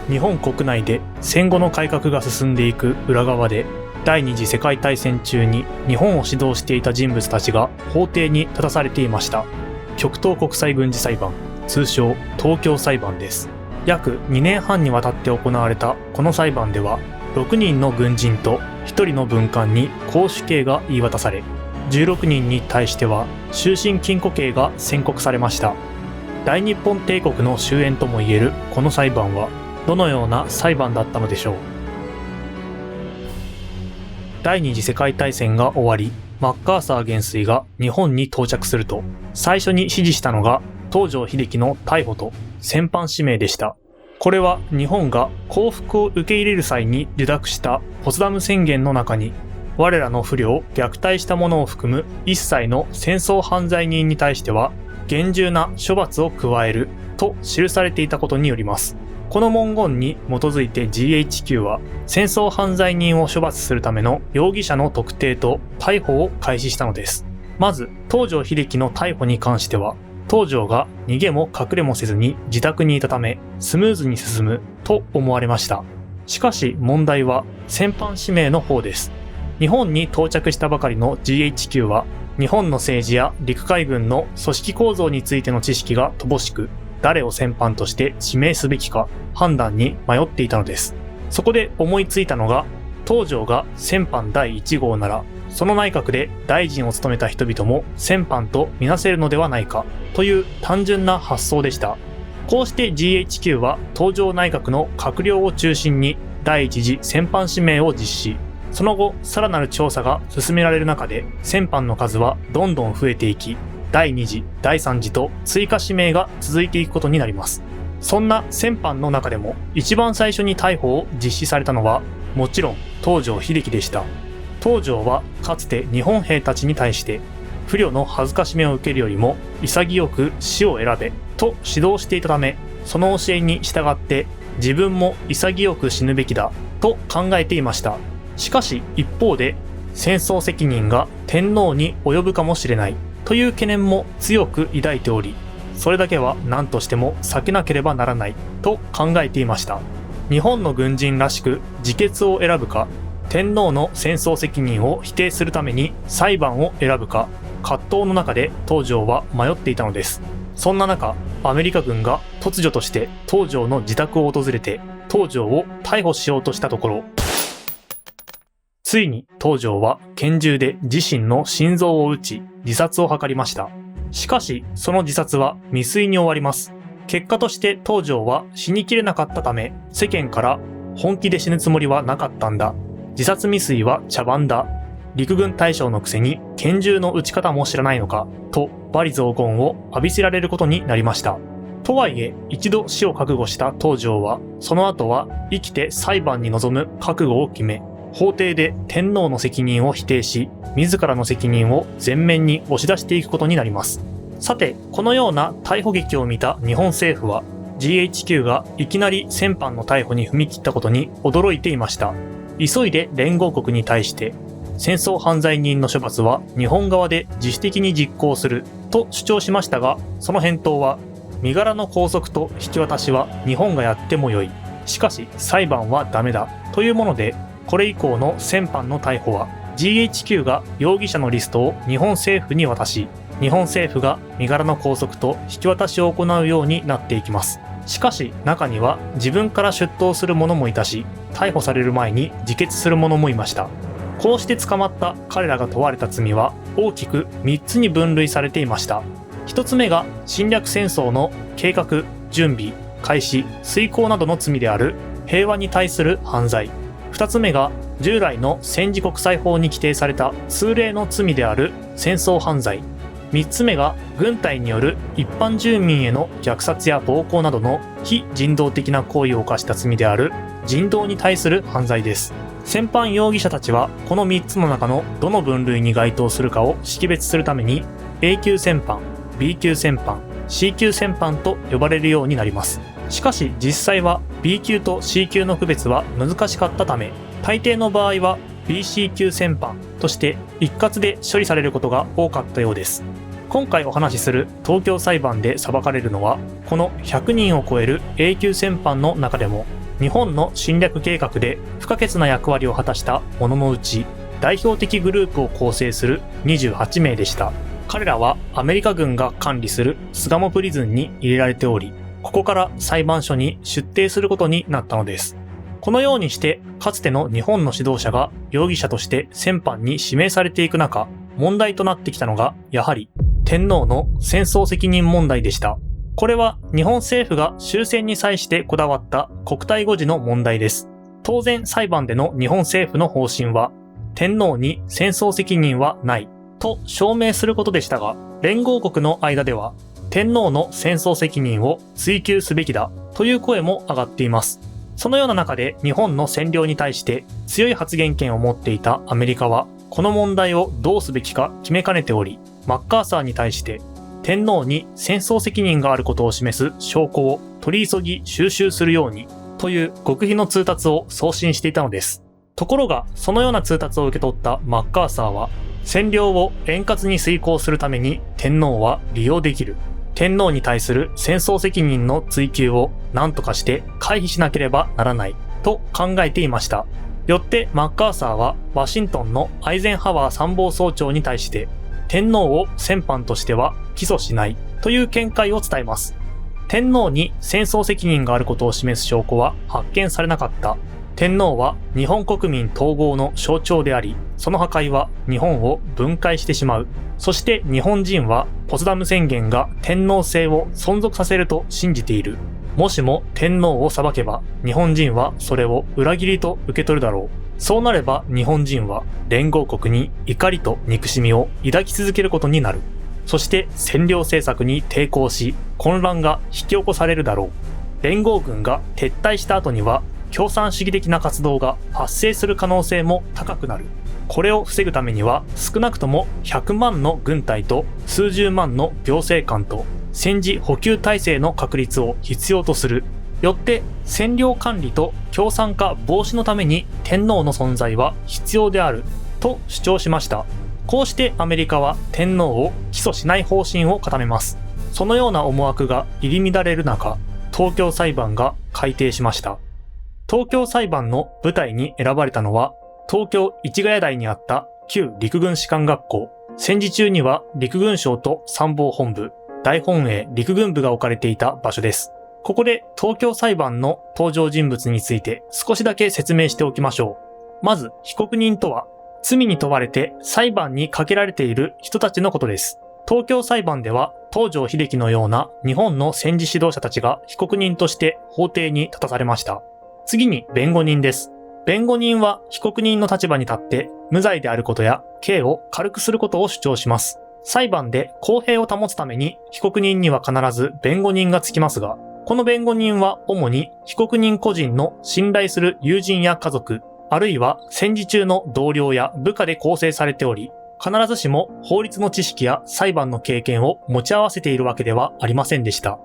日本国内で戦後の改革が進んでいく裏側で、第二次世界大戦中に日本を指導していた人物たちが法廷に立たされていました。極東国際軍事裁判、通称東京裁判です。約2年半にわたって行われたこの裁判では、6人の軍人と1人の文官に絞首刑が言い渡され、16人に対しては終身禁錮刑が宣告されました。大日本帝国の終焉ともいえるこの裁判は、どのような裁判だったのでしょう。第二次世界大戦が終わり、マッカーサー元帥が日本に到着すると、最初に指示したのが東条英機の逮捕と戦犯指名でした。これは日本が降伏を受け入れる際に受諾したポツダム宣言の中に、我らの不慮を虐待した者を含む一切の戦争犯罪人に対しては厳重な処罰を加えると記されていたことによります。この文言に基づいて GHQ は戦争犯罪人を処罰するための容疑者の特定と逮捕を開始したのです。まず、東条英機の逮捕に関しては、東条が逃げも隠れもせずに自宅にいたためスムーズに進むと思われました。しかし問題は戦犯指名の方です。日本に到着したばかりの GHQ は日本の政治や陸海軍の組織構造についての知識が乏しく、誰を戦犯として指名すべきか判断に迷っていたのです。そこで思いついたのが、東条が戦犯第1号なら、その内閣で大臣を務めた人々も戦犯とみなせるのではないかという単純な発想でした。こうして GHQ は東条内閣の閣僚を中心に第一次戦犯指名を実施。その後、さらなる調査が進められる中で、戦犯の数はどんどん増えていき、第2次、第3次と追加指名が続いていくことになります。そんな戦犯の中でも一番最初に逮捕を実施されたのは、もちろん東条英機でした。東条はかつて日本兵たちに対して、不慮の恥ずかしめを受けるよりも潔く死を選べと指導していたため、その教えに従って自分も潔く死ぬべきだと考えていました。しかし一方で、戦争責任が天皇に及ぶかもしれないという懸念も強く抱いており、それだけは何としても避けなければならないと考えていました。日本の軍人らしく自決を選ぶか、天皇の戦争責任を否定するために裁判を選ぶか、葛藤の中で東条は迷っていたのです。そんな中、アメリカ軍が突如として東条の自宅を訪れて、東条を逮捕しようとしたところ、ついに東条は拳銃で自身の心臓を撃ち、自殺を図りました。しかし、その自殺は未遂に終わります。結果として東条は死にきれなかったため、世間から本気で死ぬつもりはなかったんだ。自殺未遂は茶番だ。陸軍大将のくせに拳銃の撃ち方も知らないのか、と罵詈雑言を浴びせられることになりました。とはいえ、一度死を覚悟した東条は、その後は生きて裁判に臨む覚悟を決め、法廷で天皇の責任を否定し、自らの責任を前面に押し出していくことになります。さて、このような逮捕劇を見た日本政府は、GHQ がいきなり戦犯の逮捕に踏み切ったことに驚いていました。急いで連合国に対して、戦争犯罪人の処罰は日本側で自主的に実行すると主張しましたが、その返答は、身柄の拘束と引き渡しは日本がやってもよい。しかし裁判はダメだというもので、これ以降の戦犯の逮捕は GHQ が容疑者のリストを日本政府に渡し、日本政府が身柄の拘束と引き渡しを行うようになっていきます。しかし中には自分から出頭する者もいたし、逮捕される前に自決する者もいました。こうして捕まった彼らが問われた罪は大きく3つに分類されていました。1つ目が侵略戦争の計画、準備、開始、遂行などの罪である平和に対する犯罪。2つ目が従来の戦時国際法に規定された通例の罪である戦争犯罪。3つ目が軍隊による一般住民への虐殺や暴行などの非人道的な行為を犯した罪である人道に対する犯罪です。戦犯容疑者たちはこの3つの中のどの分類に該当するかを識別するために A 級戦犯、B 級戦犯、C 級戦犯と呼ばれるようになります。しかし実際は B 級と C 級の区別は難しかったため、大抵の場合は BC 級戦犯として一括で処理されることが多かったようです。今回お話しする東京裁判で裁かれるのは、この100人を超える A 級戦犯の中でも日本の侵略計画で不可欠な役割を果たした者のうち、代表的グループを構成する28名でした。彼らはアメリカ軍が管理する巣鴨プリズンに入れられており、ここから裁判所に出廷することになったのです。このようにして、かつての日本の指導者が容疑者として戦犯に指名されていく中、問題となってきたのが、やはり天皇の戦争責任問題でした。これは日本政府が終戦に際してこだわった国体護持の問題です。当然裁判での日本政府の方針は、天皇に戦争責任はないと証明することでしたが、連合国の間では天皇の戦争責任を追及すべきだという声も上がっています。そのような中で日本の占領に対して強い発言権を持っていたアメリカは、この問題をどうすべきか決めかねており、マッカーサーに対して天皇に戦争責任があることを示す証拠を取り急ぎ収集するようにという極秘の通達を送信していたのです。ところが、そのような通達を受け取ったマッカーサーは、占領を円滑に遂行するために天皇は利用できる。天皇に対する戦争責任の追及を何とかして回避しなければならないと考えていました。よってマッカーサーはワシントンのアイゼンハワー参謀総長に対して、天皇を戦犯としては起訴しないという見解を伝えます。天皇に戦争責任があることを示す証拠は発見されなかった。天皇は日本国民統合の象徴であり、その破壊は日本を分解してしまう。そして日本人はポツダム宣言が天皇制を存続させると信じている。もしも天皇を裁けば、日本人はそれを裏切りと受け取るだろう。そうなれば日本人は連合国に怒りと憎しみを抱き続けることになる。そして占領政策に抵抗し、混乱が引き起こされるだろう。連合軍が撤退した後には、共産主義的な活動が発生する可能性も高くなる。これを防ぐためには、少なくとも100万の軍隊と数十万の行政官と戦時補給体制の確立を必要とする。よって占領管理と共産化防止のために天皇の存在は必要であると主張しました。こうしてアメリカは天皇を起訴しない方針を固めます。そのような思惑が入り乱れる中、東京裁判が改定しました。東京裁判の舞台に選ばれたのは、東京市ヶ谷台にあった旧陸軍士官学校。戦時中には陸軍省と参謀本部、大本営陸軍部が置かれていた場所です。ここで東京裁判の登場人物について少しだけ説明しておきましょう。まず、被告人とは、罪に問われて裁判にかけられている人たちのことです。東京裁判では、東条英機のような日本の戦時指導者たちが被告人として法廷に立たされました。次に弁護人です。弁護人は被告人の立場に立って無罪であることや刑を軽くすることを主張します。裁判で公平を保つために被告人には必ず弁護人がつきますが、この弁護人は主に被告人個人の信頼する友人や家族、あるいは戦時中の同僚や部下で構成されており、必ずしも法律の知識や裁判の経験を持ち合わせているわけではありませんでした。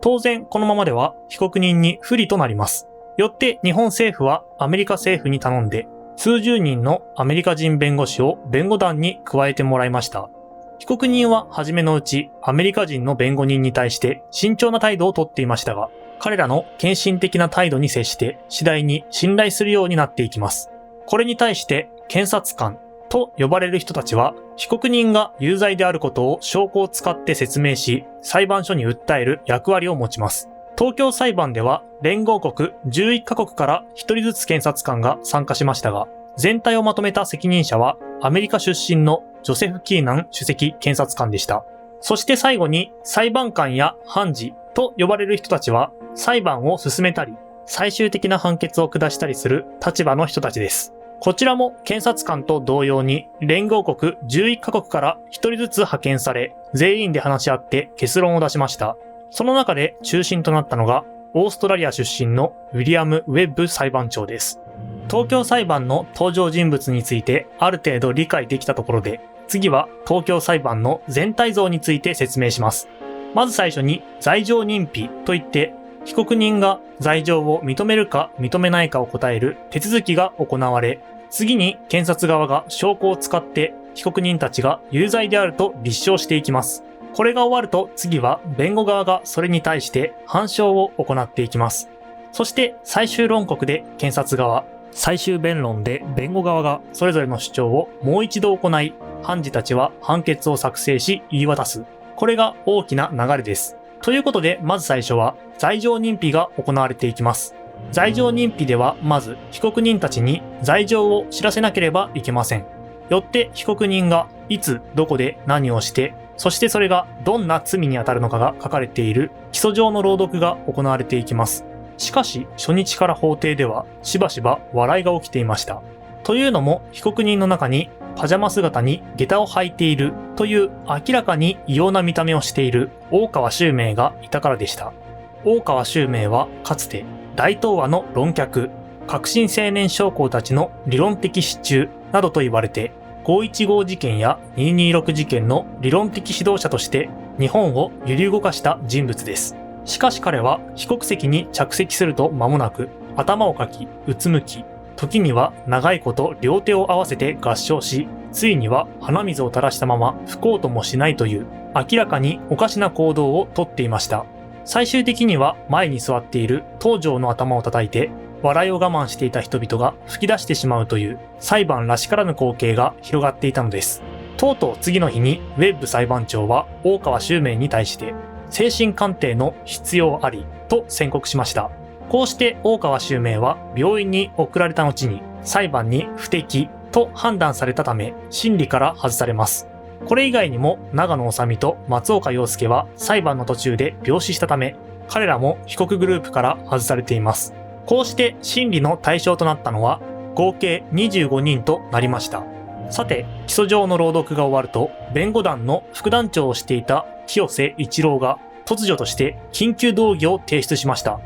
当然このままでは被告人に不利となります。よって日本政府はアメリカ政府に頼んで、数十人のアメリカ人弁護士を弁護団に加えてもらいました。被告人は初めのうちアメリカ人の弁護人に対して慎重な態度をとっていましたが、彼らの献身的な態度に接して次第に信頼するようになっていきます。これに対して検察官と呼ばれる人たちは、被告人が有罪であることを証拠を使って説明し、裁判所に訴える役割を持ちます。東京裁判では連合国11カ国から1人ずつ検察官が参加しましたが、全体をまとめた責任者はアメリカ出身のジョセフ・キーナン首席検察官でした。そして最後に裁判官や判事と呼ばれる人たちは裁判を進めたり、最終的な判決を下したりする立場の人たちです。こちらも検察官と同様に連合国11カ国から1人ずつ派遣され、全員で話し合って結論を出しました。その中で中心となったのがオーストラリア出身のウィリアム・ウェッブ裁判長です。東京裁判の登場人物についてある程度理解できたところで、次は東京裁判の全体像について説明します。まず最初に罪状認否といって、被告人が罪状を認めるか認めないかを答える手続きが行われ、次に検察側が証拠を使って被告人たちが有罪であると立証していきます。これが終わると次は弁護側がそれに対して反証を行っていきます。そして最終論告で検察側、最終弁論で弁護側がそれぞれの主張をもう一度行い、判事たちは判決を作成し言い渡す。これが大きな流れです。ということで、まず最初は罪状認否が行われていきます。罪状認否ではまず被告人たちに罪状を知らせなければいけません。よって被告人がいつどこで何をして、そしてそれがどんな罪に当たるのかが書かれている起訴状の朗読が行われていきます。しかし初日から法廷ではしばしば笑いが起きていました。というのも被告人の中にパジャマ姿に下駄を履いているという明らかに異様な見た目をしている大川秀明がいたからでした。大川秀明はかつて大東亜の論客、革新青年将校たちの理論的支柱などと言われて、515事件や226事件の理論的指導者として日本を揺り動かした人物です。しかし彼は被告席に着席すると間もなく頭をかき、うつむき、時には長いこと両手を合わせて合掌し、ついには鼻水を垂らしたまま吹こうともしないという明らかにおかしな行動をとっていました。最終的には前に座っている東條の頭を叩いて、笑いを我慢していた人々が吹き出してしまうという裁判らしからぬ光景が広がっていたのです。とうとう次の日にウェッブ裁判長は大川秀明に対して精神鑑定の必要ありと宣告しました。こうして大川秀明は病院に送られた後に裁判に不適と判断されたため審理から外されます。これ以外にも長野治美と松岡洋介は裁判の途中で病死したため、彼らも被告グループから外されています。こうして審理の対象となったのは合計25人となりました。さて、起訴状の朗読が終わると、弁護団の副団長をしていた清瀬一郎が突如として緊急動議を提出しました。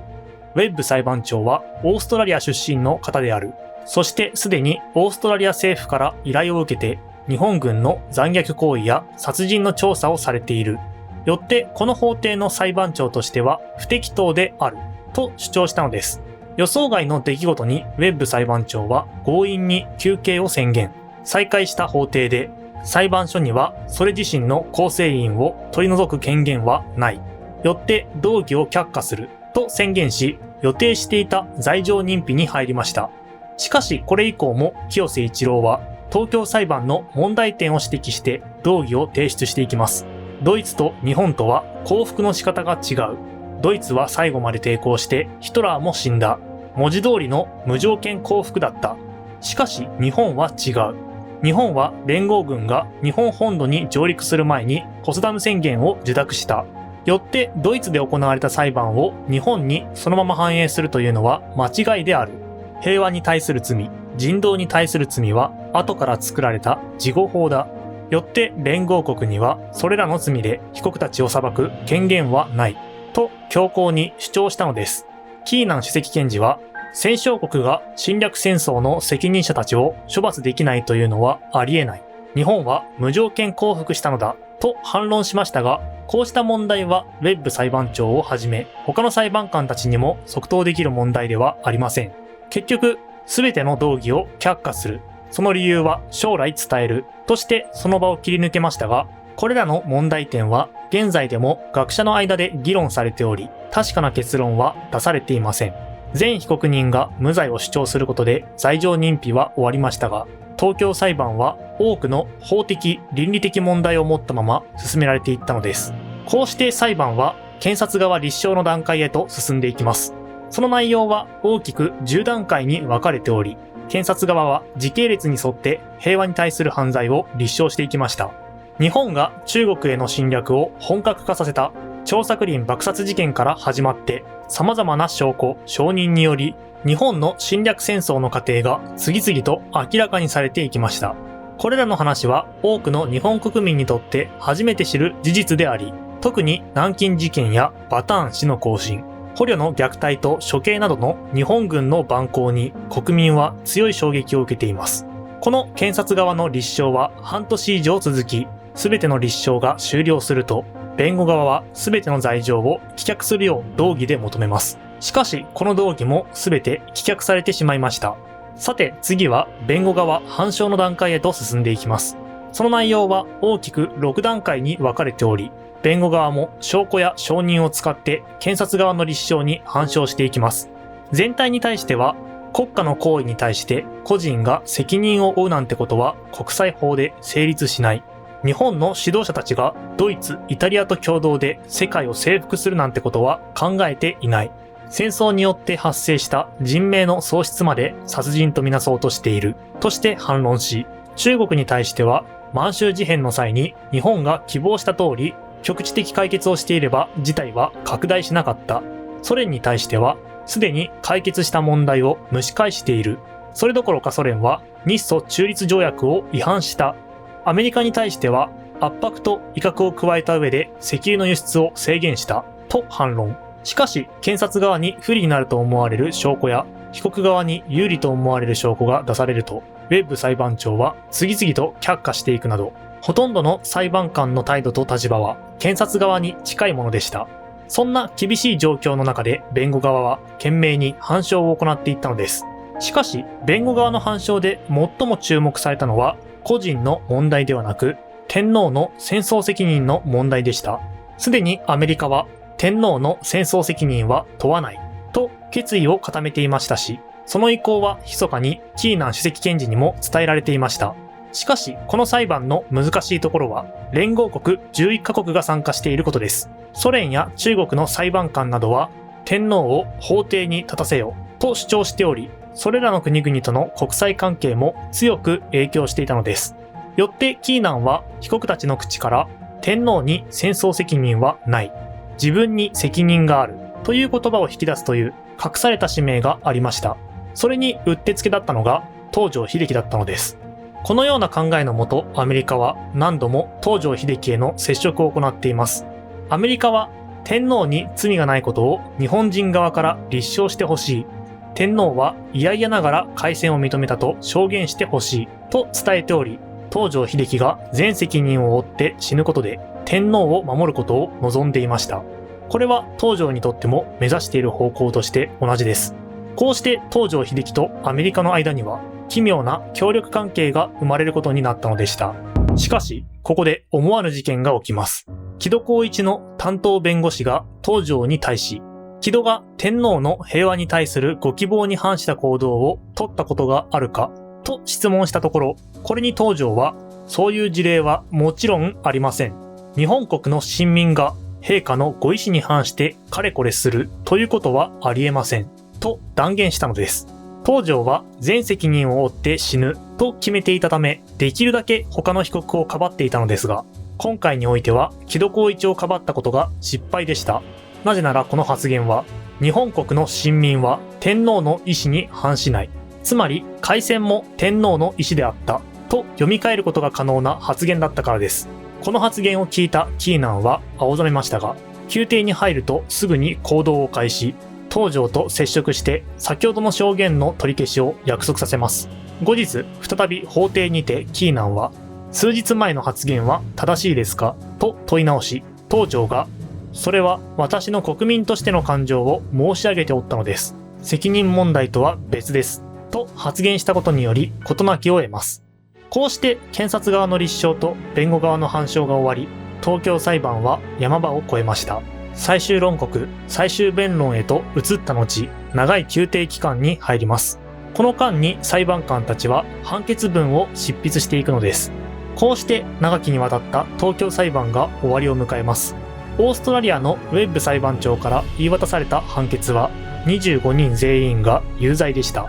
ウェッブ裁判長はオーストラリア出身の方である。そしてすでにオーストラリア政府から依頼を受けて、日本軍の残虐行為や殺人の調査をされている。よってこの法廷の裁判長としては不適当であると主張したのです。予想外の出来事にウェッブ裁判長は強引に休憩を宣言。再開した法廷で裁判所にはそれ自身の構成員を取り除く権限はない。よって動議を却下すると宣言し、予定していた罪状認否に入りました。しかしこれ以降も清瀬一郎は東京裁判の問題点を指摘して動議を提出していきます。ドイツと日本とは降伏の仕方が違う。ドイツは最後まで抵抗してヒトラーも死んだ。文字通りの無条件降伏だった。しかし日本は違う。日本は連合軍が日本本土に上陸する前にポツダム宣言を受諾した。よってドイツで行われた裁判を日本にそのまま反映するというのは間違いである。平和に対する罪、人道に対する罪は後から作られた事後法だ。よって連合国にはそれらの罪で被告たちを裁く権限はない。と強硬に主張したのです。キーナン主席検事は、戦勝国が侵略戦争の責任者たちを処罰できないというのはありえない。日本は無条件降伏したのだと反論しましたが、こうした問題はウェッブ裁判長をはじめ他の裁判官たちにも即答できる問題ではありません。結局、すべての動議を却下する。その理由は将来伝えるとしてその場を切り抜けましたが、これらの問題点は現在でも学者の間で議論されており、確かな結論は出されていません。全被告人が無罪を主張することで罪状認否は終わりましたが、東京裁判は多くの法的・倫理的問題を持ったまま進められていったのです。こうして裁判は検察側立証の段階へと進んでいきます。その内容は大きく10段階に分かれており、検察側は時系列に沿って平和に対する犯罪を立証していきました。日本が中国への侵略を本格化させた張作霖爆殺事件から始まって、様々な証拠・証人により、日本の侵略戦争の過程が次々と明らかにされていきました。これらの話は多くの日本国民にとって初めて知る事実であり、特に南京事件やバターン死の行進、捕虜の虐待と処刑などの日本軍の蛮行に国民は強い衝撃を受けています。この検察側の立証は半年以上続き、すべての立証が終了すると、弁護側はすべての罪状を棄却するよう動議で求めます。しかし、この動議もすべて棄却されてしまいました。さて、次は弁護側反証の段階へと進んでいきます。その内容は大きく6段階に分かれており、弁護側も証拠や証人を使って検察側の立証に反証していきます。全体に対しては、国家の行為に対して個人が責任を負うなんてことは国際法で成立しない。日本の指導者たちがドイツ、イタリアと共同で世界を征服するなんてことは考えていない。戦争によって発生した人命の喪失まで殺人とみなそうとしているとして反論し、中国に対しては満州事変の際に日本が希望した通り局地的解決をしていれば事態は拡大しなかった。ソ連に対してはすでに解決した問題を蒸し返している。それどころかソ連は日ソ中立条約を違反した。アメリカに対しては圧迫と威嚇を加えた上で石油の輸出を制限したと反論。しかし検察側に不利になると思われる証拠や被告側に有利と思われる証拠が出されると、ウェッブ裁判長は次々と却下していくなど、ほとんどの裁判官の態度と立場は検察側に近いものでした。そんな厳しい状況の中で弁護側は懸命に反証を行っていったのです。しかし弁護側の反証で最も注目されたのは個人の問題ではなく天皇の戦争責任の問題でした。すでにアメリカは天皇の戦争責任は問わないと決意を固めていましたし、その意向は密かにキーナン主席検事にも伝えられていました。しかしこの裁判の難しいところは連合国11カ国が参加していることです。ソ連や中国の裁判官などは天皇を法廷に立たせよと主張しており、それらの国々との国際関係も強く影響していたのです。よってキーナンは被告たちの口から天皇に戦争責任はない、自分に責任があるという言葉を引き出すという隠された使命がありました。それにうってつけだったのが東条英機だったのです。このような考えのもと、アメリカは何度も東条英機への接触を行っています。アメリカは天皇に罪がないことを日本人側から立証してほしい。天皇は嫌々ながら開戦を認めたと証言してほしいと伝えており、東条英機が全責任を負って死ぬことで天皇を守ることを望んでいました。これは東条にとっても目指している方向として同じです。こうして東条英機とアメリカの間には奇妙な協力関係が生まれることになったのでした。しかし、ここで思わぬ事件が起きます。木戸孝一の担当弁護士が東条に対し、木戸が天皇の平和に対するご希望に反した行動を取ったことがあるかと質問したところ、これに東条は、そういう事例はもちろんありません。日本国の臣民が陛下のご意思に反してかれこれするということはありえません。と断言したのです。東条は全責任を負って死ぬと決めていたため、できるだけ他の被告をかばっていたのですが、今回においては木戸孝一をかばったことが失敗でした。なぜならこの発言は、日本国の臣民は天皇の意思に反しない。つまり、開戦も天皇の意思であったと読み替えることが可能な発言だったからです。この発言を聞いたキーナンは青ざめましたが、宮廷に入るとすぐに行動を開始、東条と接触して先ほどの証言の取り消しを約束させます。後日、再び法廷にてキーナンは、数日前の発言は正しいですかと問い直し、東条が、それは私の国民としての感情を申し上げておったのです。責任問題とは別です。と発言したことにより事なきを得ます。こうして検察側の立証と弁護側の反証が終わり、東京裁判は山場を越えました。最終論告、最終弁論へと移った後、長い休廷期間に入ります。この間に裁判官たちは判決文を執筆していくのです。こうして長きにわたった東京裁判が終わりを迎えます。オーストラリアのウェッブ裁判長から言い渡された判決は、25人全員が有罪でした。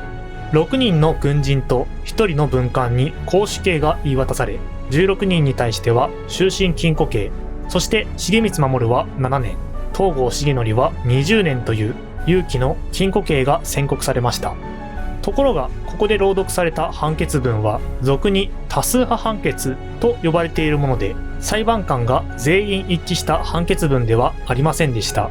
6人の軍人と1人の文官に絞首刑が言い渡され、16人に対しては終身禁錮刑、そして重光守は7年、東郷重則は20年という有期の禁錮刑が宣告されました。ところが、ここで朗読された判決文は、俗に多数派判決と呼ばれているもので、裁判官が全員一致した判決文ではありませんでした。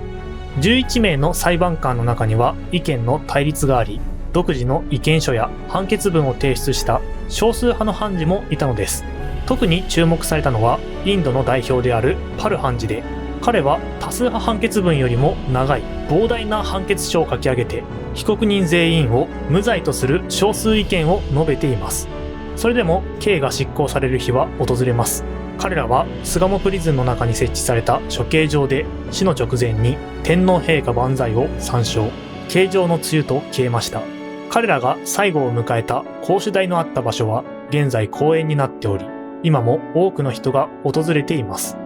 11名の裁判官の中には意見の対立があり、独自の意見書や判決文を提出した少数派の判事もいたのです。特に注目されたのはインドの代表であるパル判事で、彼は多数派判決文よりも長い膨大な判決書を書き上げて、被告人全員を無罪とする少数意見を述べています。それでも刑が執行される日は訪れます。彼らは巣鴨プリズンの中に設置された処刑場で死の直前に天皇陛下万歳を参照。形状の露と消えました。彼らが最後を迎えた公主台のあった場所は現在公園になっており、今も多くの人が訪れています。